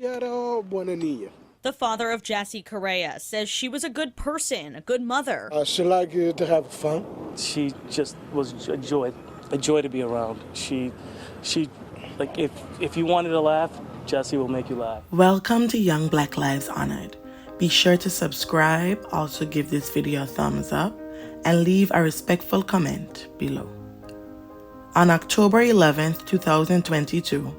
Buena niña. The father of Jassy Correia says she was a good person, a good mother. She liked to have fun. She just was a joy to be around. She, like if you wanted to laugh, Jassy will make you laugh. Welcome to Young Black Lives Honored. Be sure to subscribe, also give this video a thumbs up, and leave a respectful comment below. On October 11th, 2022,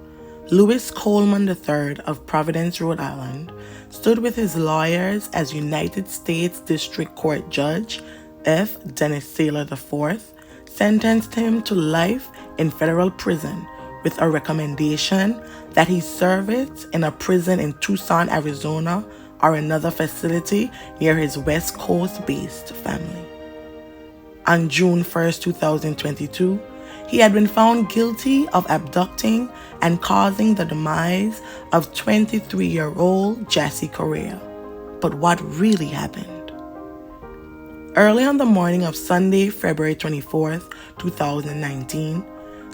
Louis Coleman III of Providence, Rhode Island, stood with his lawyers as United States District Court Judge F. Dennis Saylor IV sentenced him to life in federal prison with a recommendation that he serve it in a prison in Tucson, Arizona, or another facility near his West Coast-based family. On June 1st, 2022, he had been found guilty of abducting and causing the demise of 23-year-old Jassy Correia. But what really happened? Early on the morning of Sunday, February 24th, 2019,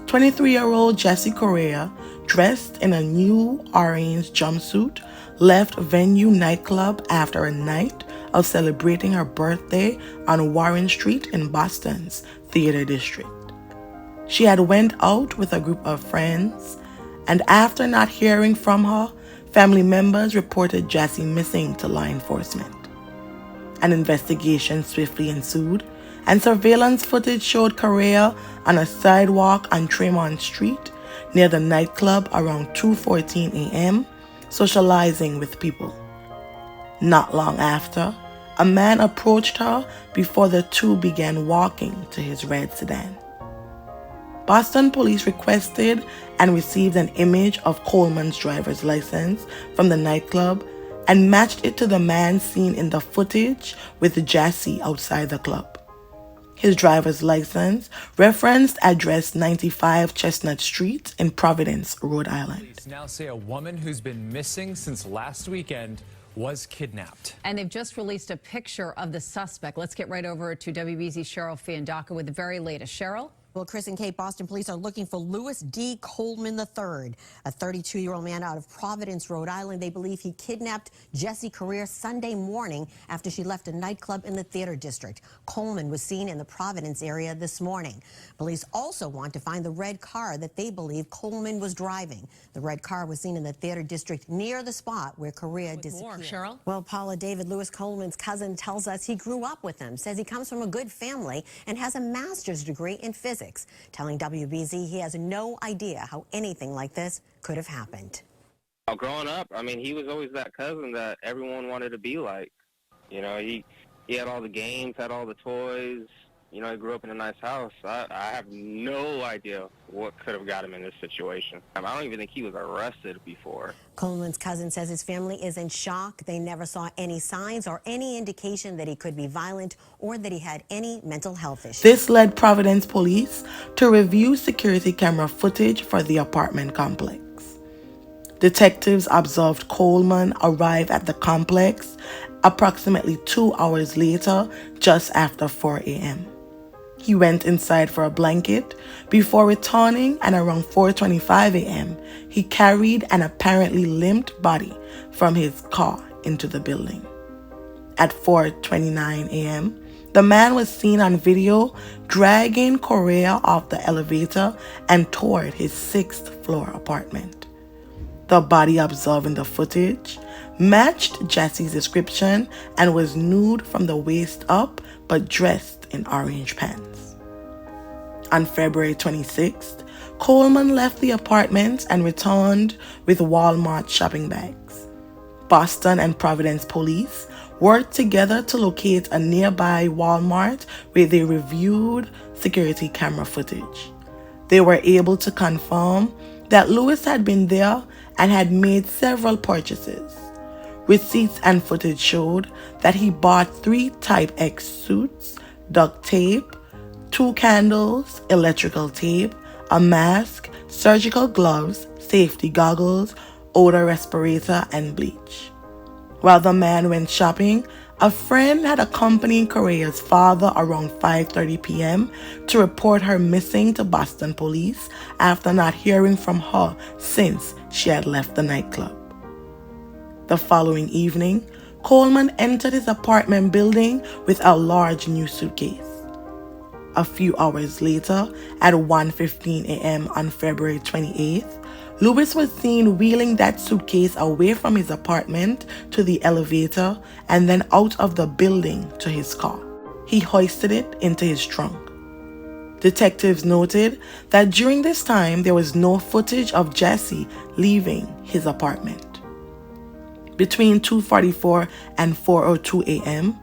23-year-old Jassy Correia, dressed in a new orange jumpsuit, left Venu nightclub after a night of celebrating her birthday on Warren Street in Boston's Theater District. She had went out with a group of friends, and after not hearing from her, family members reported Jassy missing to law enforcement. An investigation swiftly ensued, and surveillance footage showed Correia on a sidewalk on Tremont Street near the nightclub around 2:14 a.m., socializing with people. Not long after, a man approached her before the two began walking to his red sedan. Boston police requested and received an image of Coleman's driver's license from the nightclub and matched it to the man seen in the footage with Jassy outside the club. His driver's license referenced address 95 Chestnut Street in Providence, Rhode Island. Police now say a woman who's been missing since last weekend was kidnapped. And they've just released a picture of the suspect. Let's get right over to WBZ's Cheryl Fiandaca with the very latest. Cheryl? Well, Chris and Kate, Boston police are looking for Louis D. Coleman III, a 32-year-old man out of Providence, Rhode Island. They believe he kidnapped Jassy Correia Sunday morning after she left a nightclub in the Theater District. Coleman was seen in the Providence area this morning. Police also want to find the red car that they believe Coleman was driving. The red car was seen in the Theater District near the spot where Correia disappeared. Cheryl? Well, Paula, David, Louis Coleman's cousin tells us he grew up with him, says he comes from a good family and has a master's degree in physics. Telling WBZ he has no idea how anything like this could have happened. Growing up, I mean, he was always that cousin that everyone wanted to be like. You know, he had all the games, had all the toys. You know, he grew up in a nice house. I have no idea what could have got him in this situation. I don't even think he was arrested before. Coleman's cousin says his family is in shock. They never saw any signs or any indication that he could be violent or that he had any mental health issues. This led Providence police to review security camera footage for the apartment complex. Detectives observed Coleman arrive at the complex approximately 2 hours later, just after 4 a.m. He went inside for a blanket before returning, and around 4:25 a.m., he carried an apparently limped body from his car into the building. At 4:29 a.m., the man was seen on video dragging Correia off the elevator and toward his 6th floor apartment. The body observed in the footage matched Jassy's description and was nude from the waist up but dressed in orange pants. On February 26th, Coleman left the apartment and returned with Walmart shopping bags. Boston and Providence police worked together to locate a nearby Walmart where they reviewed security camera footage. They were able to confirm that Louis had been there and had made several purchases. Receipts and footage showed that he bought 3 Type X suits, duct tape, 2 candles, electrical tape, a mask, surgical gloves, safety goggles, odor respirator, and bleach. While the man went shopping, a friend had accompanied Correia's father around 5:30 p.m. to report her missing to Boston police after not hearing from her since she had left the nightclub. The following evening, Coleman entered his apartment building with a large new suitcase. A few hours later, at 1:15 a.m. on February 28th, Lewis was seen wheeling that suitcase away from his apartment to the elevator and then out of the building to his car. He hoisted it into his trunk. Detectives noted that during this time, there was no footage of Jassy leaving his apartment. Between 2:44 and 4:02 a.m.,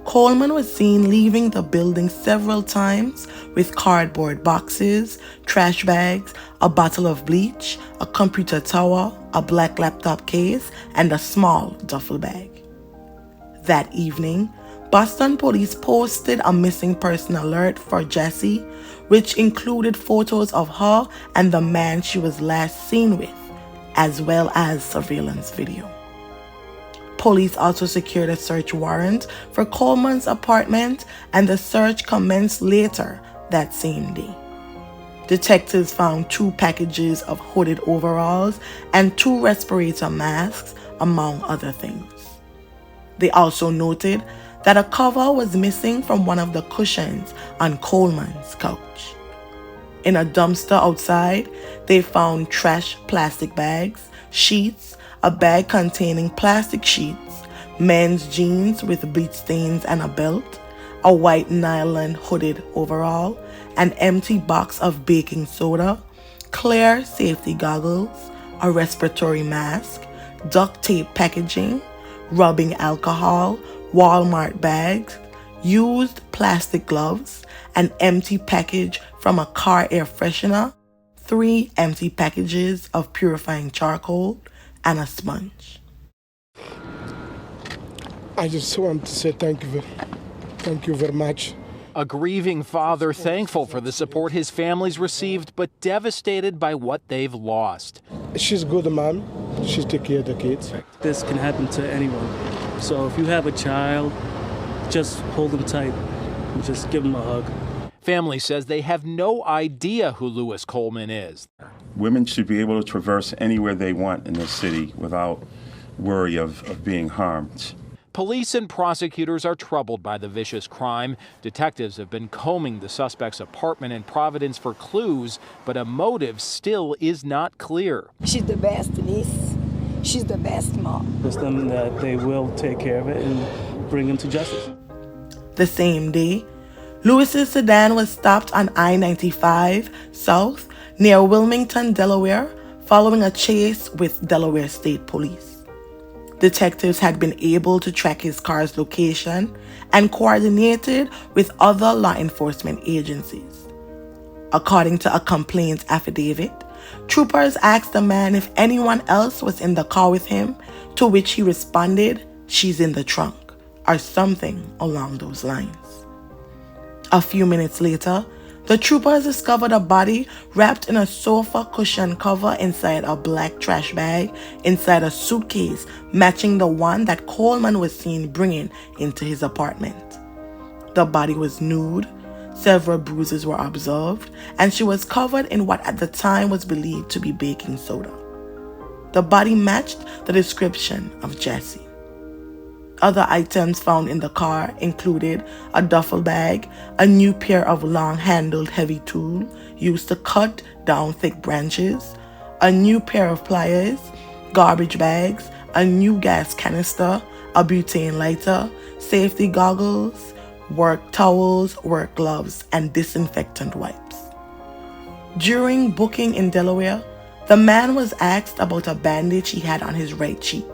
Coleman was seen leaving the building several times with cardboard boxes, trash bags, a bottle of bleach, a computer tower, a black laptop case, and a small duffel bag. That evening, Boston police posted a missing person alert for Jassy, which included photos of her and the man she was last seen with, as well as surveillance video. Police also secured a search warrant for Coleman's apartment, and the search commenced later that same day. Detectives found 2 packages of hooded overalls and 2 respirator masks, among other things. They also noted that a cover was missing from one of the cushions on Coleman's couch. In a dumpster outside, they found trash plastic bags, sheets, a bag containing plastic sheets, men's jeans with bleach stains and a belt, a white nylon hooded overall, an empty box of baking soda, clear safety goggles, a respiratory mask, duct tape packaging, rubbing alcohol, Walmart bags, used plastic gloves, an empty package from a car air freshener, 3 empty packages of purifying charcoal, and a sponge. I just want to say thank you very much. A grieving father thankful for the support his family's received, but devastated by what they've lost. She's a good mom. She takes care of the kids. This can happen to anyone. So if you have a child, just hold them tight and just give them a hug. Family says they have no idea who Lewis Coleman is. Women should be able to traverse anywhere they want in this city without worry of being harmed. Police and prosecutors are troubled by the vicious crime. Detectives have been combing the suspect's apartment in Providence for clues, but a motive still is not clear. She's the best niece. She's the best mom. Just them that they will take care of it and bring him to justice. The same day, Lewis's sedan was stopped on I-95 South near Wilmington, Delaware, following a chase with Delaware State Police. Detectives had been able to track his car's location and coordinated with other law enforcement agencies. According to a complaint affidavit, troopers asked the man if anyone else was in the car with him, to which he responded, "She's in the trunk," or something along those lines. A few minutes later, the troopers discovered a body wrapped in a sofa cushion cover inside a black trash bag inside a suitcase matching the one that Coleman was seen bringing into his apartment. The body was nude, several bruises were observed, and she was covered in what at the time was believed to be baking soda. The body matched the description of Jassy. Other items found in the car included a duffel bag, a new pair of long-handled heavy tools used to cut down thick branches, a new pair of pliers, garbage bags, a new gas canister, a butane lighter, safety goggles, work towels, work gloves, and disinfectant wipes. During booking in Delaware, the man was asked about a bandage he had on his right cheek.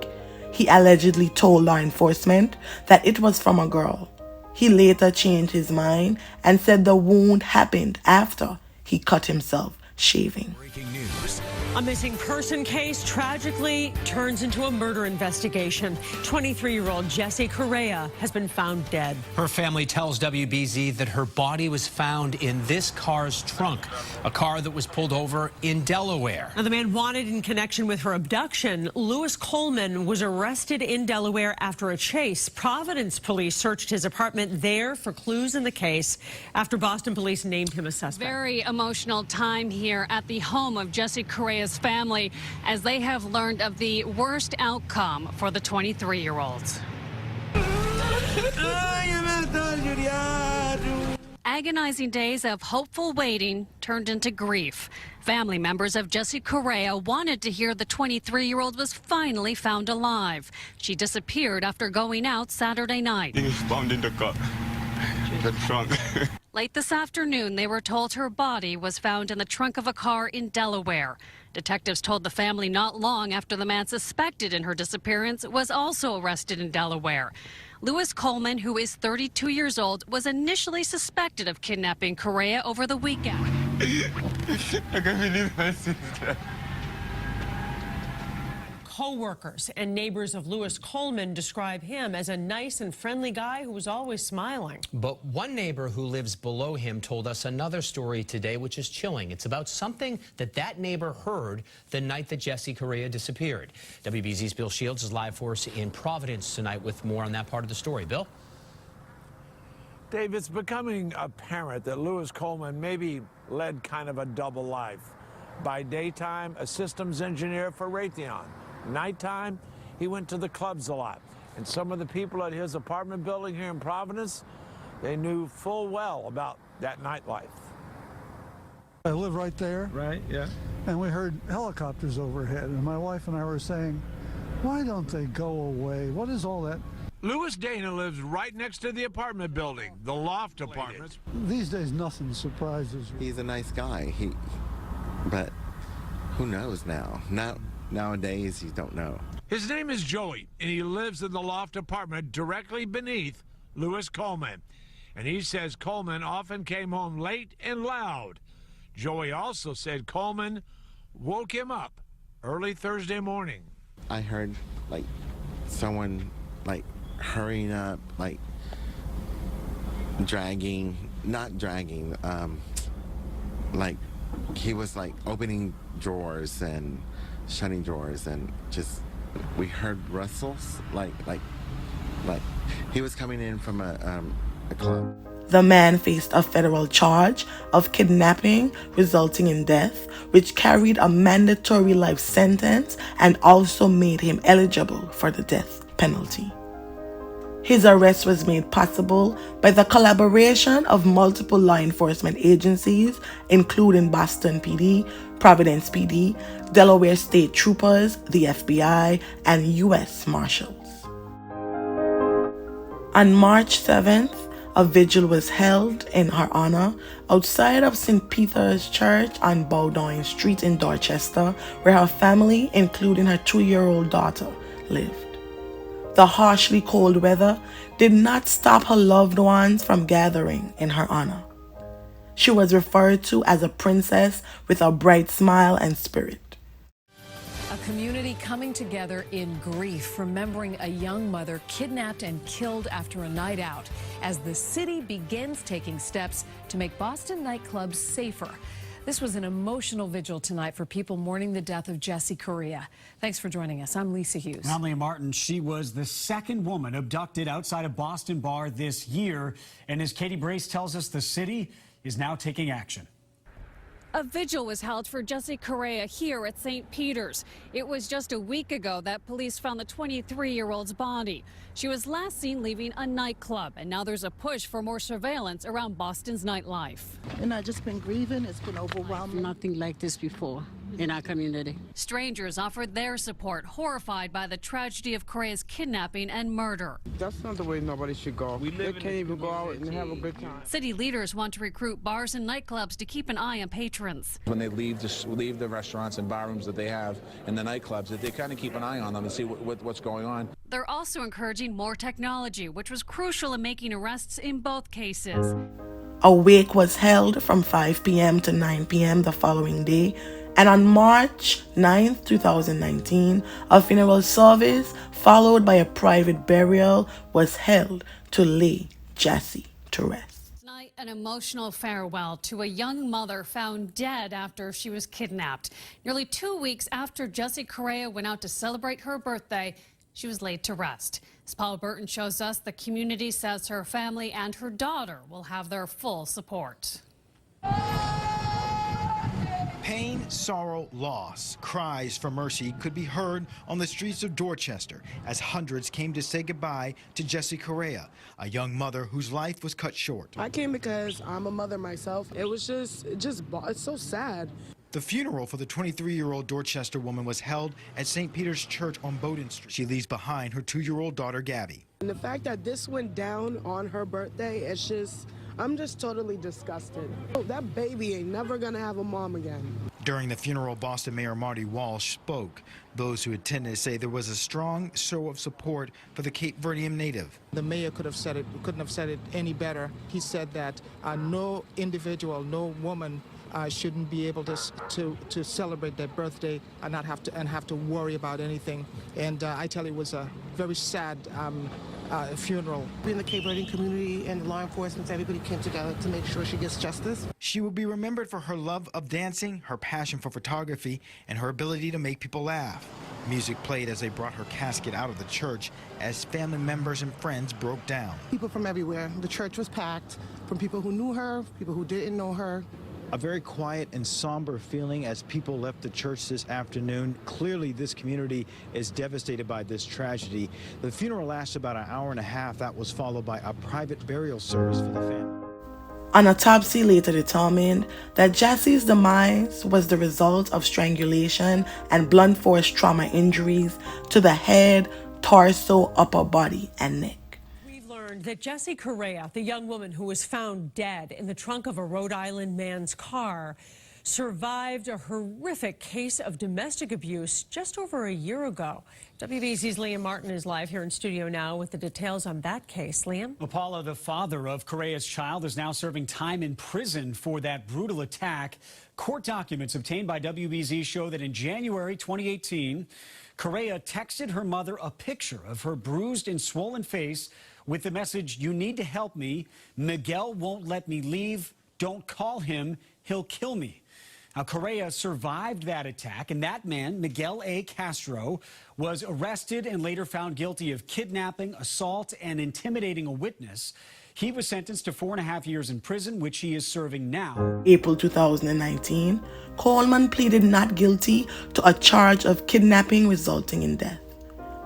He allegedly told law enforcement that it was from a girl. He later changed his mind and said the wound happened after he cut himself shaving. Breaking news. A missing person case tragically turns into a murder investigation. 23-year-old Jassy Correia has been found dead. Her family tells WBZ that her body was found in this car's trunk, a car that was pulled over in Delaware. Now, the man wanted in connection with her abduction, Lewis Coleman, was arrested in Delaware after a chase. Providence police searched his apartment there for clues in the case after Boston police named him a suspect. Very emotional time here at the home of Jassy Correia. Correia's family as they have learned of the worst outcome for the 23-year-olds. Agonizing days of hopeful waiting turned into grief. Family members of Jassy Correia wanted to hear the 23-year-old was finally found alive. She disappeared after going out Saturday night. He was found in the car, the trunk. Late this afternoon, they were told her body was found in the trunk of a car in Delaware. Detectives told the family not long after the man suspected in her disappearance was also arrested in Delaware. Louis Coleman, who is 32 years old, was initially suspected of kidnapping Correia over the weekend. I can't believe my sister. Co-workers and neighbors of Louis Coleman describe him as a nice and friendly guy who was always smiling. But one neighbor who lives below him told us another story today, which is chilling. It's about something that neighbor heard the night that Jassy Correia disappeared. WBZ's Bill Shields is live for us in Providence tonight with more on that part of the story. Bill? Dave, it's becoming apparent that Louis Coleman maybe led kind of a double life. By daytime, a systems engineer for Raytheon. Nighttime, he went to the clubs a lot. And some of the people at his apartment building here in Providence, they knew full well about that nightlife. I live right there. Right, yeah. And we heard helicopters overhead, and my wife and I were saying, why don't they go away? What is all that? Louis Dana lives right next to the apartment building, the loft apartments. These days, nothing surprises me. He's a nice guy. But who knows now? Nowadays, you don't know. His name is Joey, and he lives in the loft apartment directly beneath Louis Coleman. And he says Coleman often came home late and loud. Joey also said Coleman woke him up early Thursday morning. I heard, like, someone, like, hurrying up, like, not dragging, like, he was, like, opening drawers and shutting drawers, and just, we heard rustles, like he was coming in from a club. The man faced a federal charge of kidnapping resulting in death, which carried a mandatory life sentence and also made him eligible for the death penalty. His arrest was made possible by the collaboration of multiple law enforcement agencies, including Boston PD, Providence PD, Delaware State Troopers, the FBI, and U.S. Marshals. On March 7th, a vigil was held in her honor outside of St. Peter's Church on Bowdoin Street in Dorchester, where her family, including her 2-year-old daughter, lived. The harshly cold weather did not stop her loved ones from gathering in her honor. She was referred to as a princess with a bright smile and spirit. A community coming together in grief, remembering a young mother kidnapped and killed after a night out, as the city begins taking steps to make Boston nightclubs safer. This was an emotional vigil tonight for people mourning the death of Jassy Correia. Thanks for joining us. I'm Lisa Hughes. And I'm Leah Martin. She was the second woman abducted outside a Boston bar this year. And as Katie Brace tells us, the city is now taking action. A vigil was held for Jassy Correia here at St. Peter's. It was just a week ago that police found the 23-year-old's body. She was last seen leaving a nightclub, and now there's a push for more surveillance around Boston's nightlife. And I've just been grieving. It's been overwhelming. Nothing like this before in our community. Strangers offered their support, horrified by the tragedy of Correia's kidnapping and murder. That's not the way nobody should go. They can't even go out and have a good time. City leaders want to recruit bars and nightclubs to keep an eye on patrons. When they leave the restaurants and bar rooms that they have and the nightclubs, that they kind of keep an eye on them and see what's going on. They're also encouraging more technology, which was crucial in making arrests in both cases. A wake was held from 5 p.m. to 9 p.m. the following day, and on March 9th, 2019, a funeral service followed by a private burial was held to lay Jassy to rest. Tonight, an emotional farewell to a young mother found dead after she was kidnapped. Nearly 2 weeks after Jassy Correia went out to celebrate her birthday, she was laid to rest. As Paul Burton shows us, the community says her family and her daughter will have their full support. Pain, sorrow, loss, cries for mercy could be heard on the streets of Dorchester as hundreds came to say goodbye to Jassy Correia, a young mother whose life was cut short. I came because I'm a mother myself. It was it's so sad. The funeral for the 23-year-old Dorchester woman was held at St. Peter's Church on Bowdoin Street. She leaves behind her 2-year-old daughter, Gabby. And the fact that this went down on her birthday, I'm just totally disgusted. Oh, that baby ain't never gonna have a mom again. During the funeral, Boston Mayor Marty Walsh spoke. Those who attended say there was a strong show of support for the Cape Verdean native. The mayor couldn't have said it any better. He said that no individual, no woman shouldn't be able to celebrate their birthday and not have to worry about anything. And I tell you, it was a very sad funeral. In the Cape Verdean community and the law enforcement, everybody came together to make sure she gets justice. She will be remembered for her love of dancing, her passion for photography, and her ability to make people laugh. Music played as they brought her casket out of the church as family members and friends broke down. People from everywhere. The church was packed, from people who knew her, people who didn't know her. A very quiet and somber feeling as people left the church this afternoon. Clearly, this community is devastated by this tragedy. The funeral lasted about an hour and a half. That was followed by a private burial service for the family. An autopsy later determined that Jassy's demise was the result of strangulation and blunt force trauma injuries to the head, torso, upper body, and neck. That Jassy Correia, the young woman who was found dead in the trunk of a Rhode Island man's car, survived a horrific case of domestic abuse just over a year ago. WBZ's Liam Martin is live here in studio now with the details on that case. Liam? Paula, the father of Correia's child, is now serving time in prison for that brutal attack. Court documents obtained by WBZ show that in January 2018, Correia texted her mother a picture of her bruised and swollen face with the message, "You need to help me. Miguel won't let me leave. Don't call him. He'll kill me." Now, Correia survived that attack, and that man, Miguel A. Castro, was arrested and later found guilty of kidnapping, assault, and intimidating a witness. He was sentenced to 4.5 years in prison, which he is serving now. April 2019, Coleman pleaded not guilty to a charge of kidnapping resulting in death.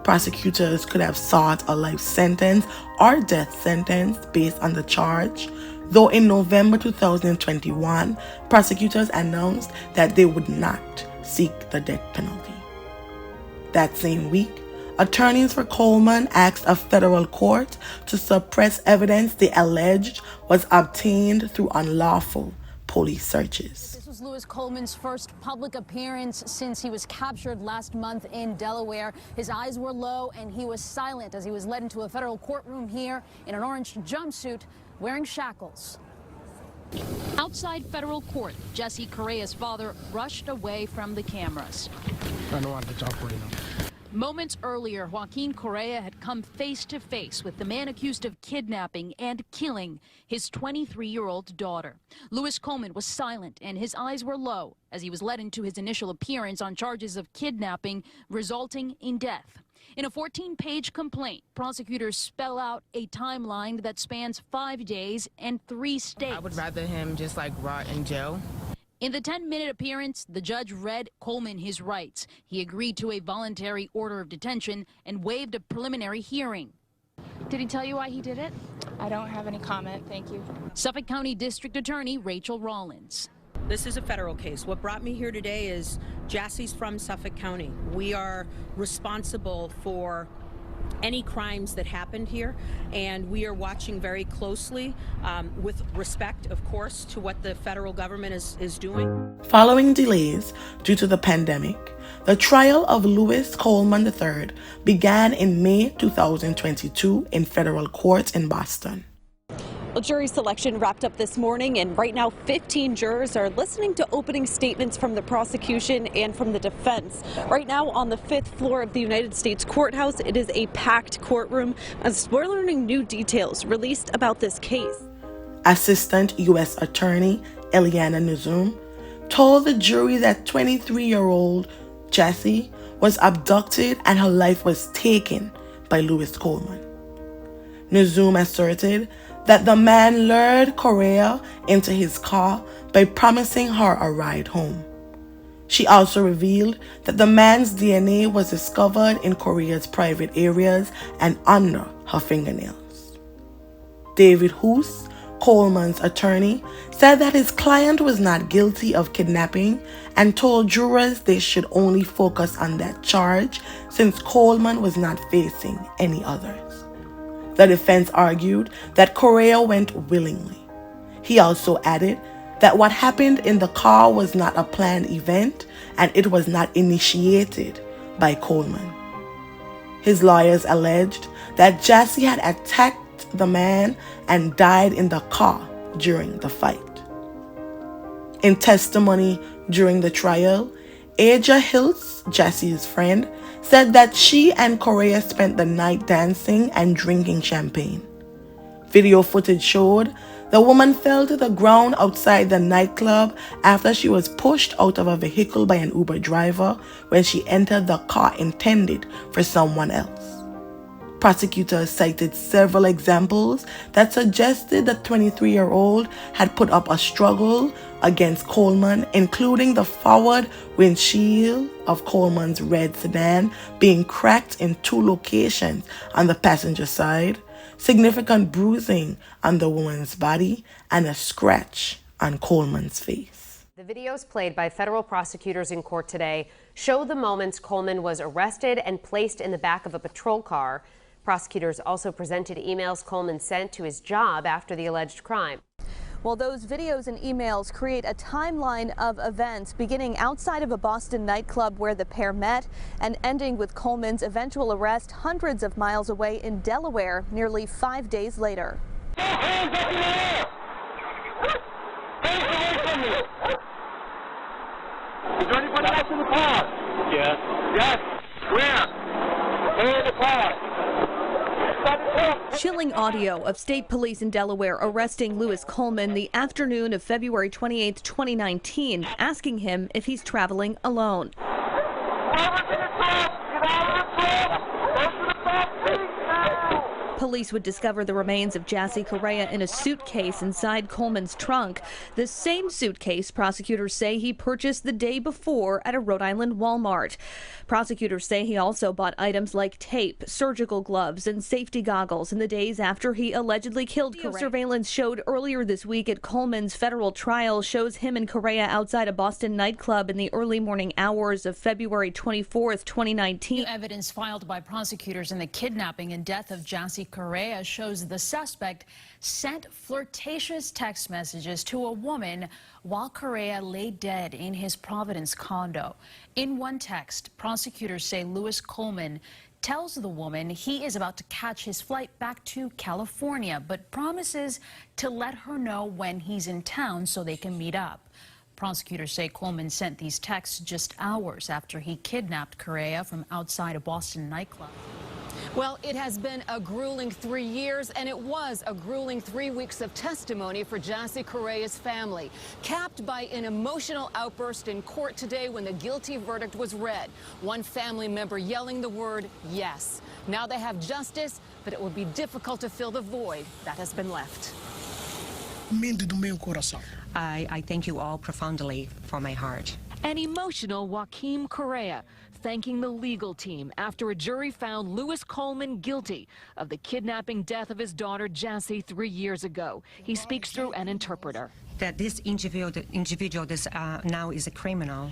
Prosecutors could have sought a life sentence or death sentence based on the charge, though in November 2021, prosecutors announced that they would not seek the death penalty. That same week, attorneys for Coleman asked a federal court to suppress evidence they alleged was obtained through unlawful police searches. This was Louis Coleman's first public appearance since he was captured last month in Delaware. His eyes were low and he was silent as he was led into a federal courtroom here in an orange jumpsuit wearing shackles. Outside federal court, Jassy Correia's father rushed away from the cameras. I don't want to talk right now. Moments earlier, Joaquin Correia had come face to face with the man accused of kidnapping and killing his 23-year-old daughter. Louis Coleman was silent and his eyes were low as he was led into his initial appearance on charges of kidnapping, resulting in death. In a 14-page complaint, prosecutors spell out a timeline that spans 5 days and 3 states. I would rather him just like rot in jail. In the 10-minute appearance, the judge read Coleman his rights. He agreed to a voluntary order of detention and waived a preliminary hearing. Did he tell you why he did it? I don't have any comment, thank you. Suffolk County District Attorney Rachel Rollins. This is a federal case. What brought me here today is Jassy's from Suffolk County. We are responsible for any crimes that happened here, and we are watching very closely with respect, of course, to what the federal government is doing. Following delays due to the pandemic, the trial of Louis Coleman III began in May 2022 in federal court in Boston. Well, jury selection wrapped up this morning, and right now 15 jurors are listening to opening statements from the prosecution and from the defense. Right now on the 5th floor of the United States Courthouse, it is a packed courtroom as we're learning new details released about this case. Assistant U.S. Attorney Eliana Nuzum told the jury that 23-year-old Jassy was abducted and her life was taken by Louis Coleman. Nuzum asserted that the man lured Correia into his car by promising her a ride home. She also revealed that the man's DNA was discovered in Correia's private areas and under her fingernails. David Hoos, Coleman's attorney, said that his client was not guilty of kidnapping and told jurors they should only focus on that charge since Coleman was not facing any others. The defense argued that Correia went willingly. He also added that what happened in the car was not a planned event and it was not initiated by Coleman. His lawyers alleged that Jassy had attacked the man and died in the car during the fight. In testimony during the trial, Aja Hiltz, Jassy's friend, said that she and Correia spent the night dancing and drinking champagne. Video footage showed the woman fell to the ground outside the nightclub after she was pushed out of a vehicle by an Uber driver when she entered the car intended for someone else. Prosecutors cited several examples that suggested the 23-year-old had put up a struggle against Coleman, including the forward windshield of Coleman's red sedan being cracked in 2 locations on the passenger side, significant bruising on the woman's body, and a scratch on Coleman's face. The videos played by federal prosecutors in court today show the moments Coleman was arrested and placed in the back of a patrol car. Prosecutors also presented emails Coleman sent to his job after the alleged crime. Well, those videos and emails create a timeline of events beginning outside of a Boston nightclub where the pair met and ending with Coleman's eventual arrest hundreds of miles away in Delaware nearly 5 days later. Hands up in the air! Hands away from me! Is there anybody else in the car? Yes. Yes. Where? Where in the car? Chilling audio of state police in Delaware arresting Louis Coleman the afternoon of February 28, 2019, asking him if he's traveling alone. Police would discover the remains of Jassy Correia in a suitcase inside Coleman's trunk. The same suitcase prosecutors say he purchased the day before at a Rhode Island Walmart. Prosecutors say he also bought items like tape, surgical gloves, and safety goggles in the days after he allegedly killed Correia. Surveillance showed earlier this week at Coleman's federal trial shows him and Correia outside a Boston nightclub in the early morning hours of February 24, 2019. New evidence filed by prosecutors in the kidnapping and death of Jassy Correia shows the suspect sent flirtatious text messages to a woman while Correia lay dead in his Providence condo. In one text, prosecutors say Louis Coleman tells the woman he is about to catch his flight back to California, but promises to let her know when he's in town so they can meet up. Prosecutors say Coleman sent these texts just hours after he kidnapped Correia from outside a Boston nightclub. Well, it has been a grueling 3 years, and it was a grueling 3 weeks of testimony for Jassy Correia's family, capped by an emotional outburst in court today when the guilty verdict was read. One family member yelling the word yes. Now they have justice, but it will be difficult to fill the void that has been left. I thank you all profoundly from my heart. An emotional Joaquin Correia thanking the legal team after a jury found Louis Coleman guilty of the kidnapping death of his daughter Jassy 3 years ago. He speaks through an interpreter. That this individual now is a criminal.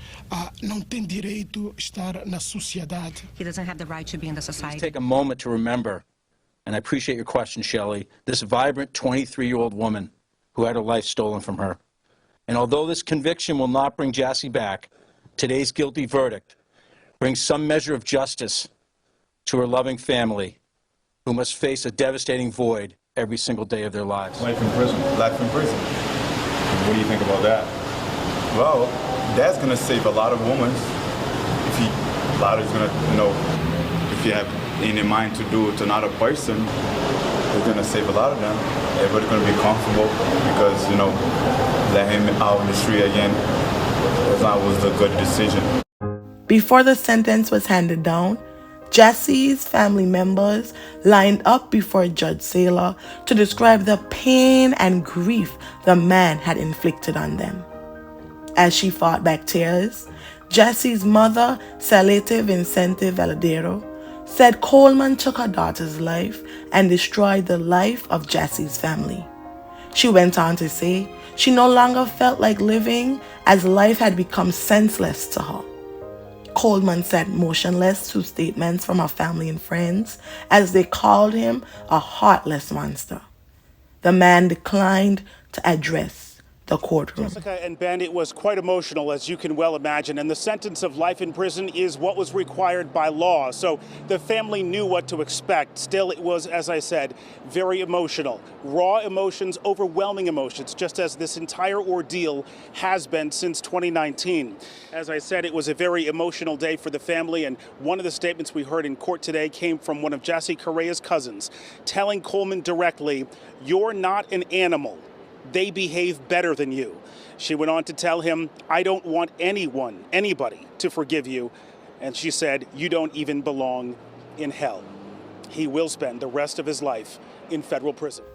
Não tem direito estar na sociedade. He doesn't have the right to be in the society. Take a moment to remember, and I appreciate your question, Shelley, this vibrant 23-year-old woman who had her life stolen from her. And although this conviction will not bring Jassy back, today's guilty verdict brings some measure of justice to her loving family, who must face a devastating void every single day of their lives. Life in prison. Life in prison. What do you think about that? Well, that's going to save a lot of women. If you have in mind to do it to another person, it's going to save a lot of them. Everybody's going to be comfortable because, let him out in the street again. That was the good decision. Before the sentence was handed down, Jassy's family members lined up before Judge Saylor to describe the pain and grief the man had inflicted on them. As she fought back tears, Jassy's mother, Salete Vincente Valadero, said Coleman took her daughter's life and destroyed the life of Jassy's family. She went on to say she no longer felt like living as life had become senseless to her. Coleman sat motionless to statements from her family and friends as they called him a heartless monster. The man declined to address the courtroom. Jessica and Ben, it was quite emotional, as you can well imagine, and the sentence of life in prison is what was required by law, so the family knew what to expect. Still, it was, as I said, very emotional. Raw emotions, overwhelming emotions, just as this entire ordeal has been since 2019. As I said, it was a very emotional day for the family, and one of the statements we heard in court today came from one of Jassy Correia's cousins, telling Coleman directly, "You're not an animal. They behave better than you." She went on to tell him, "I don't want anybody to forgive you." And she said, "You don't even belong in hell." He will spend the rest of his life in federal prison.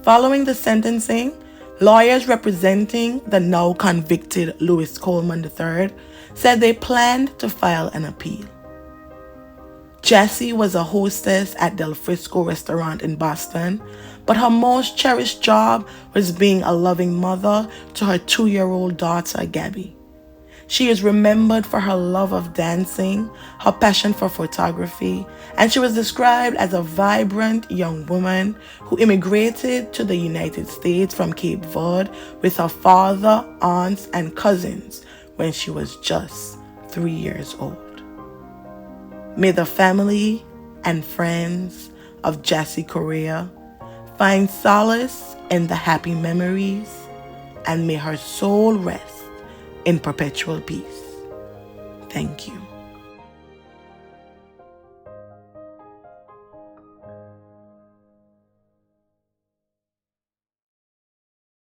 Following the sentencing, lawyers representing the now convicted Louis Coleman III said they planned to file an appeal. Jassy was a hostess at Del Frisco restaurant in Boston, but her most cherished job was being a loving mother to her 2-year-old daughter, Gabby. She is remembered for her love of dancing, her passion for photography, and she was described as a vibrant young woman who immigrated to the United States from Cape Verde with her father, aunts, and cousins when she was just 3 years old. May the family and friends of Jassy Correia find solace in the happy memories, and may her soul rest in perpetual peace. Thank you.